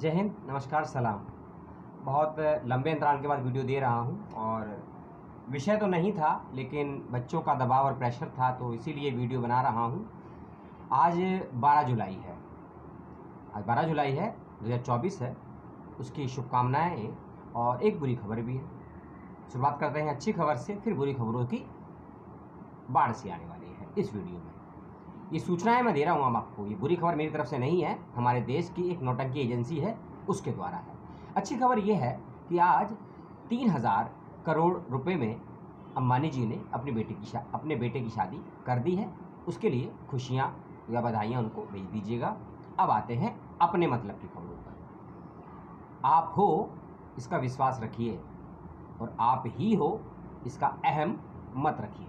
जय हिंद, नमस्कार, सलाम। बहुत लंबे अंतराल के बाद वीडियो दे रहा हूं और विषय तो नहीं था, लेकिन बच्चों का दबाव और प्रेशर था, तो इसीलिए वीडियो बना रहा हूं। आज 12 जुलाई है। आज 12 जुलाई है, 2024 है। उसकी शुभकामनाएं और एक बुरी खबर भी है। शुरुआत करते हैं अच्छी खबर से, फिर बुरी खबरों की बाढ़ सी आने वाली है इस वीडियो में। ये सूचनाएं मैं दे रहा हूँ आपको। ये बुरी खबर मेरी तरफ से नहीं है, हमारे देश की एक नौटंकी एजेंसी है उसके द्वारा है। अच्छी खबर ये है कि आज 3000 करोड़ रुपए में अंबानी जी ने अपने बेटे की शादी कर दी है। उसके लिए खुशियाँ या बधाइयाँ उनको भेज दीजिएगा। अब आते हैं अपने मतलब की खबरों पर। आप हो इसका विश्वास रखिए और आप ही हो इसका अहम मत रखिए।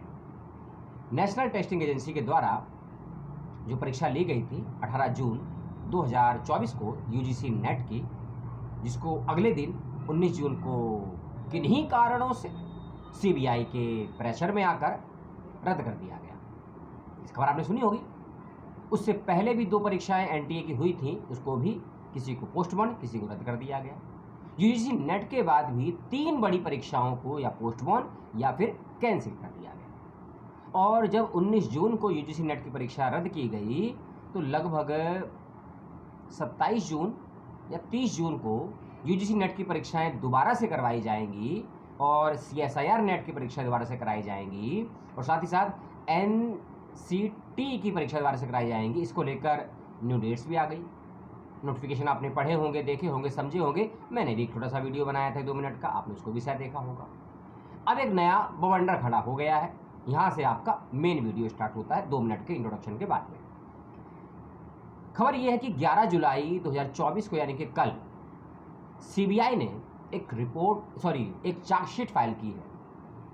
नेशनल टेस्टिंग एजेंसी के द्वारा जो परीक्षा ली गई थी 18 जून 2024 को यूजीसी नेट की, जिसको अगले दिन 19 जून को किन्हीं कारणों से सीबीआई के प्रेशर में आकर रद्द कर दिया गया। इस खबर आपने सुनी होगी। उससे पहले भी 2 परीक्षाएं एनटीए की हुई थी, उसको भी किसी को पोस्टपोन, किसी को रद्द कर दिया गया। यूजीसी नेट के बाद भी 3 बड़ी परीक्षाओं को या पोस्टपोन या फिर कैंसिल कर दिया गया। और जब 19 जून को यूजीसी नेट की परीक्षा रद्द की गई तो लगभग 27 जून या 30 जून को यूजीसी नेट की परीक्षाएं दोबारा से करवाई जाएंगी और सीएसआईआर नेट की परीक्षा दोबारा से कराई जाएंगी और साथ ही साथ एनसीटी की परीक्षा दोबारा से कराई जाएंगी। इसको लेकर न्यू डेट्स भी आ गई। नोटिफिकेशन आपने पढ़े होंगे, देखे होंगे, समझे होंगे। मैंने भी एक छोटा सा वीडियो बनाया था 2 मिनट का, आपने उसको भी शायद देखा होगा। अब एक नया बवंडर खड़ा हो गया है। यहाँ से आपका मेन वीडियो स्टार्ट होता है 2 मिनट के इंट्रोडक्शन के बाद में। खबर यह है कि 11 जुलाई 2024 को यानी कि कल सीबीआई ने एक चार्जशीट फाइल की है।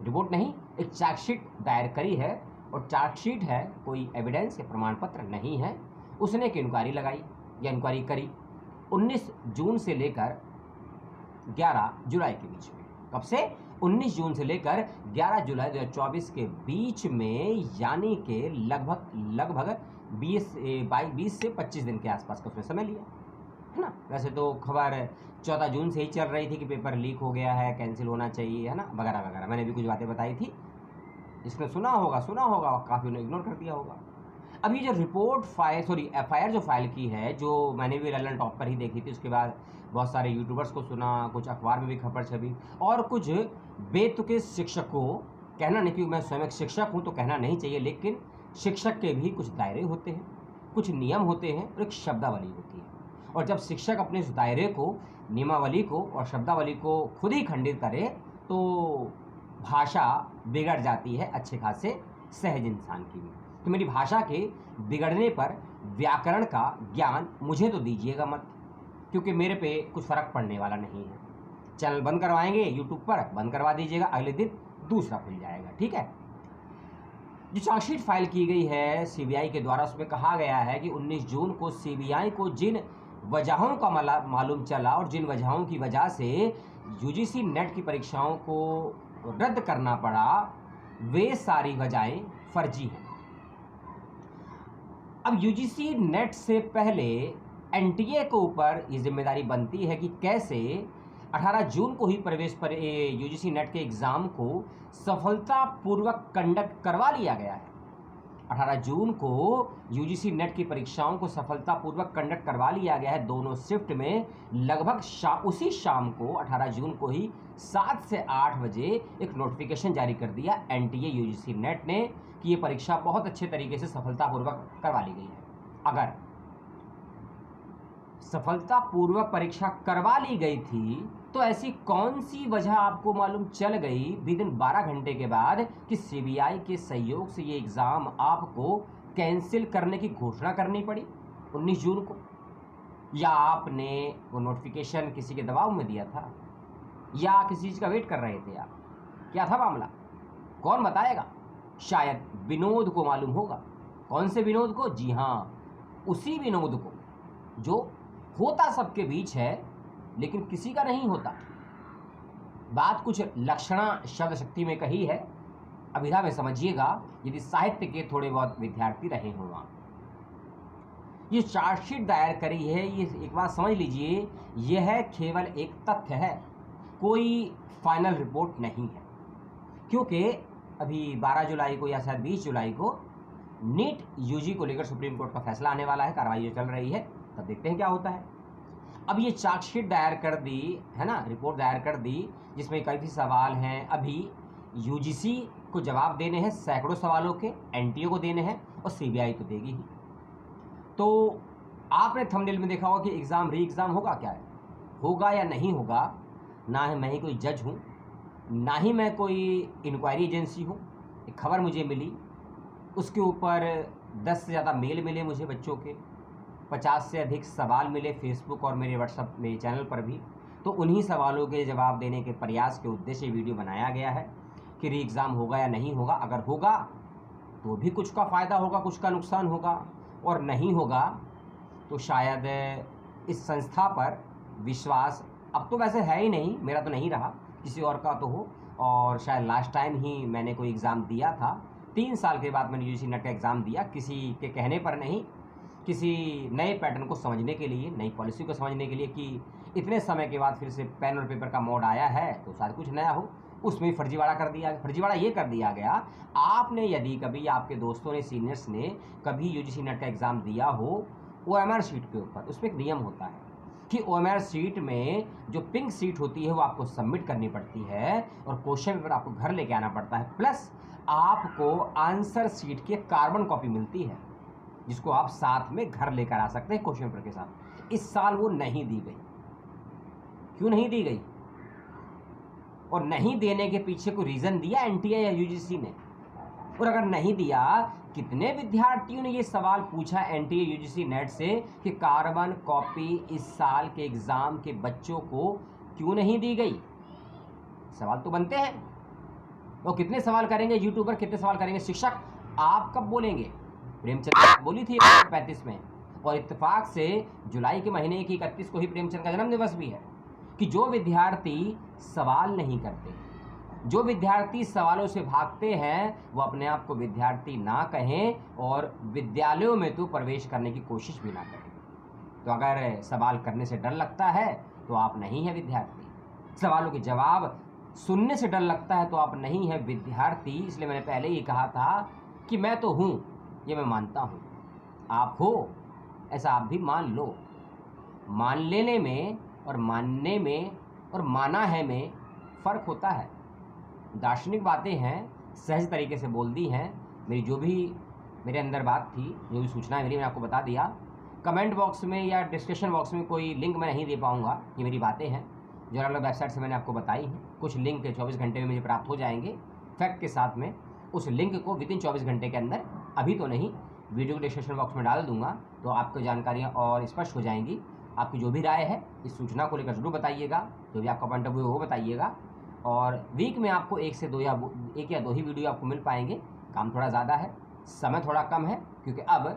रिपोर्ट नहीं, एक चार्जशीट दायर करी है और चार्जशीट है, कोई एविडेंस या प्रमाण पत्र नहीं है। उसने एक इंक्वायरी लगाई या इंक्वायरी करी 19 जून से लेकर 11 जुलाई के बीच में। कब से? 19 जून से लेकर 11 जुलाई 2024 के बीच में, यानी कि लगभग 20 से 25 दिन के आसपास का उसने समय लिया है ना। वैसे तो खबर 14 जून से ही चल रही थी कि पेपर लीक हो गया है, कैंसिल होना चाहिए, है ना, वगैरह वगैरह। मैंने भी कुछ बातें बताई थी, जिसने सुना होगा, काफ़ी ने इग्नोर कर दिया होगा। अब ये जो एफआईआर जो फाइल की है, जो मैंने भी ललन टॉप पर ही देखी थी, उसके बाद बहुत सारे यूट्यूबर्स को सुना, कुछ अखबार में भी खबर छपी और कुछ बेतुके शिक्षकों, कहना नहीं, क्योंकि मैं स्वयं एक शिक्षक हूँ तो कहना नहीं चाहिए, लेकिन शिक्षक के भी कुछ दायरे होते हैं, कुछ नियम होते हैं और एक शब्दावली होती है। और जब शिक्षक अपने उस दायरे को, नियमावली को और शब्दावली को खुद ही खंडित करे तो भाषा बिगड़ जाती है अच्छे खासे सहज इंसान की भी। तो मेरी भाषा के बिगड़ने पर व्याकरण का ज्ञान मुझे तो दीजिएगा मत, क्योंकि मेरे पे कुछ फ़र्क पड़ने वाला नहीं है। चैनल बंद करवाएंगे यूट्यूब पर, बंद करवा दीजिएगा, अगले दिन दूसरा खुल जाएगा, ठीक है। जो चार्जशीट फाइल की गई है सीबीआई के द्वारा, उसमें कहा गया है कि 19 जून को सीबीआई को जिन वजहों का मालूम चला और जिन वजहों की वजह से यूजीसी नेट की परीक्षाओं को रद्द करना पड़ा, वे सारी वजहें फर्जी हैं। अब यूजीसी नेट से पहले एनटीए के ऊपर ये जिम्मेदारी बनती है कि कैसे 18 जून को ही प्रवेश पर यूजीसी नेट के एग्ज़ाम को सफलतापूर्वक कंडक्ट करवा लिया गया है। 18 जून को यूजीसी नेट की परीक्षाओं को सफलतापूर्वक कंडक्ट करवा लिया गया है, दोनों शिफ्ट में। लगभग उसी शाम को 18 जून को ही 7 से 8 बजे एक नोटिफिकेशन जारी कर दिया एनटीए यूजीसी नेट ने कि ये परीक्षा बहुत अच्छे तरीके से सफलतापूर्वक करवा ली गई है। अगर सफलतापूर्वक परीक्षा करवा ली गई थी तो ऐसी कौन सी वजह आपको मालूम चल गई विदिन 12 घंटे के बाद कि सीबीआई के सहयोग से ये एग्ज़ाम आपको कैंसिल करने की घोषणा करनी पड़ी 19 जून को? या आपने वो नोटिफिकेशन किसी के दबाव में दिया था, या किसी चीज़ का वेट कर रहे थे आप? क्या था मामला? कौन बताएगा? शायद विनोद को मालूम होगा। कौन से विनोद को? जी हाँ, उसी विनोद को जो होता सबके बीच है लेकिन किसी का नहीं होता। बात कुछ लक्षणा शब्द शक्ति में कही है, अभिधा में समझिएगा, यदि साहित्य के थोड़े बहुत विद्यार्थी रहे हों। ये चार्जशीट दायर करी है, ये एक बात समझ लीजिए, यह केवल एक तथ्य है, कोई फाइनल रिपोर्ट नहीं है। क्योंकि अभी 12 जुलाई को या शायद 20 जुलाई को नीट यूजी को लेकर सुप्रीम कोर्ट का फैसला आने वाला है, कार्रवाई जो चल रही है, तब देखते हैं क्या होता है। अब ये चार्जशीट दायर कर दी है ना, रिपोर्ट दायर कर दी, जिसमें काफ़ी सवाल हैं। अभी यूजीसी को जवाब देने हैं सैकड़ों सवालों के, एनटीए को देने हैं और सीबीआई तो देगी ही। तो आपने थंबनेल में देखा होगा कि एग्ज़ाम री एग्ज़ाम होगा, क्या है होगा या नहीं होगा, ना ही मैं ही कोई जज हूँ, ना ही मैं कोई इंक्वायरी एजेंसी हूँ। एक खबर मुझे मिली, उसके ऊपर 10 से ज़्यादा मेल मिले मुझे बच्चों के, 50 से अधिक सवाल मिले फेसबुक और मेरे व्हाट्सएप मेरे चैनल पर भी। तो उन्हीं सवालों के जवाब देने के प्रयास के उद्देश्य वीडियो बनाया गया है कि री एग्ज़ाम होगा या नहीं होगा। अगर होगा तो भी कुछ का फ़ायदा होगा, कुछ का नुकसान होगा, और नहीं होगा तो शायद इस संस्था पर विश्वास अब तो वैसे है ही नहीं, मेरा तो नहीं रहा, किसी और का तो हो। और शायद लास्ट टाइम ही मैंने कोई एग्ज़ाम दिया था, 3 साल के बाद मैंने यूजीसी नेट का एग्ज़ाम दिया, किसी के कहने पर नहीं, किसी नए पैटर्न को समझने के लिए, नई पॉलिसी को समझने के लिए कि इतने समय के बाद फिर से पेन और पेपर का मोड आया है तो शायद कुछ नया हो। उसमें फर्जीवाड़ा कर दिया, फर्जीवाड़ा ये कर दिया गया, आपने यदि कभी, आपके दोस्तों ने, सीनियर्स ने कभी यूजीसी नेट का एग्ज़ाम दिया हो ओएमआर शीट के ऊपर, उसमें एक नियम होता है कि ओएमआर शीट में जो पिंक शीट होती है वो आपको सबमिट करनी पड़ती है और क्वेश्चन पेपर आपको घर लेके आना पड़ता है, प्लस आपको आंसर शीट की कार्बन कॉपी मिलती है जिसको आप साथ में घर लेकर आ सकते हैं क्वेश्चन पेपर के साथ। इस साल वो नहीं दी गई। क्यों नहीं दी गई? और नहीं देने के पीछे कोई रीज़न दिया एनटीए या यूजीसी ने? और अगर नहीं दिया, कितने विद्यार्थियों ने ये सवाल पूछा एनटीए यूजीसी नेट से कि कार्बन कॉपी इस साल के एग्ज़ाम के बच्चों को क्यों नहीं दी गई? सवाल तो बनते हैं। और कितने सवाल करेंगे यूट्यूबर, कितने सवाल करेंगे शिक्षक? आप कब बोलेंगे? प्रेमचंद बोली थी 35 में, और इत्तेफाक से जुलाई के महीने की 31 को ही प्रेमचंद का जन्म दिवस भी है, कि जो विद्यार्थी सवाल नहीं करते, जो विद्यार्थी सवालों से भागते हैं, वो अपने आप को विद्यार्थी ना कहें और विद्यालयों में तो प्रवेश करने की कोशिश भी ना करें। तो अगर सवाल करने से डर लगता है तो आप नहीं है विद्यार्थी। सवालों के जवाब सुनने से डर लगता है तो आप नहीं है विद्यार्थी। इसलिए मैंने पहले ही कहा था कि मैं तो हूँ, ये मैं मानता हूँ, आप हो ऐसा आप भी मान लो। मान लेने में और मानने में और माना है में फ़र्क होता है। दार्शनिक बातें हैं, सहज तरीके से बोल दी हैं। मेरी जो भी मेरे अंदर बात थी, जो भी सूचना मेरी, मैंने आपको बता दिया। कमेंट बॉक्स में या डिस्क्रिप्शन बॉक्स में कोई लिंक मैं नहीं दे पाऊँगा, ये मेरी बातें हैं जो अलग अलग वेबसाइट से मैंने आपको बताई हैं। कुछ लिंक 24 घंटे में मुझे प्राप्त हो जाएंगे फैक्ट के साथ में। उस लिंक को विदिन 24 घंटे के अंदर, अभी तो नहीं, वीडियो के डिस्क्रिप्शन बॉक्स में डाल दूंगा, तो आपको जानकारियाँ और स्पष्ट हो जाएंगी। आपकी जो भी राय है इस सूचना को लेकर जरूर बताइएगा, जो भी आपका पॉइंट ऑफ व्यू वो बताइएगा। और वीक में आपको 1 से 2 या 1 या 2 ही वीडियो आपको मिल पाएंगे। काम थोड़ा ज़्यादा है, समय थोड़ा कम है, क्योंकि अब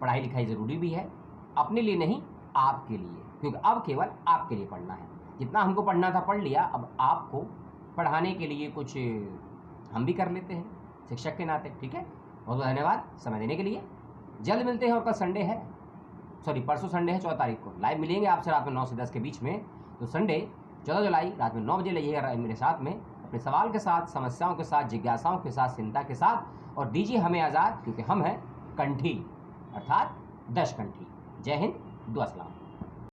पढ़ाई लिखाई ज़रूरी भी है, अपने लिए नहीं आपके लिए, क्योंकि अब केवल आपके लिए पढ़ना है। जितना हमको पढ़ना था पढ़ लिया, अब आपको पढ़ाने के लिए कुछ हम भी कर लेते हैं शिक्षक के नाते। ठीक है, बहुत बहुत धन्यवाद समय देने के लिए। जल्द मिलते हैं, और कल संडे है, सॉरी परसों संडे है 14 तारीख को लाइव मिलेंगे आपसे रात में 9 से 10 के बीच में। तो संडे 14 जुलाई रात में 9 बजे लगिएगा मेरे साथ में, अपने सवाल के साथ, समस्याओं के साथ, जिज्ञासाओं के साथ, चिंता के साथ, और दीजिए हमें आज़ाद, क्योंकि हम हैं कंठी, अर्थात 10 कंठी। जय हिंद, दुआ सलाम।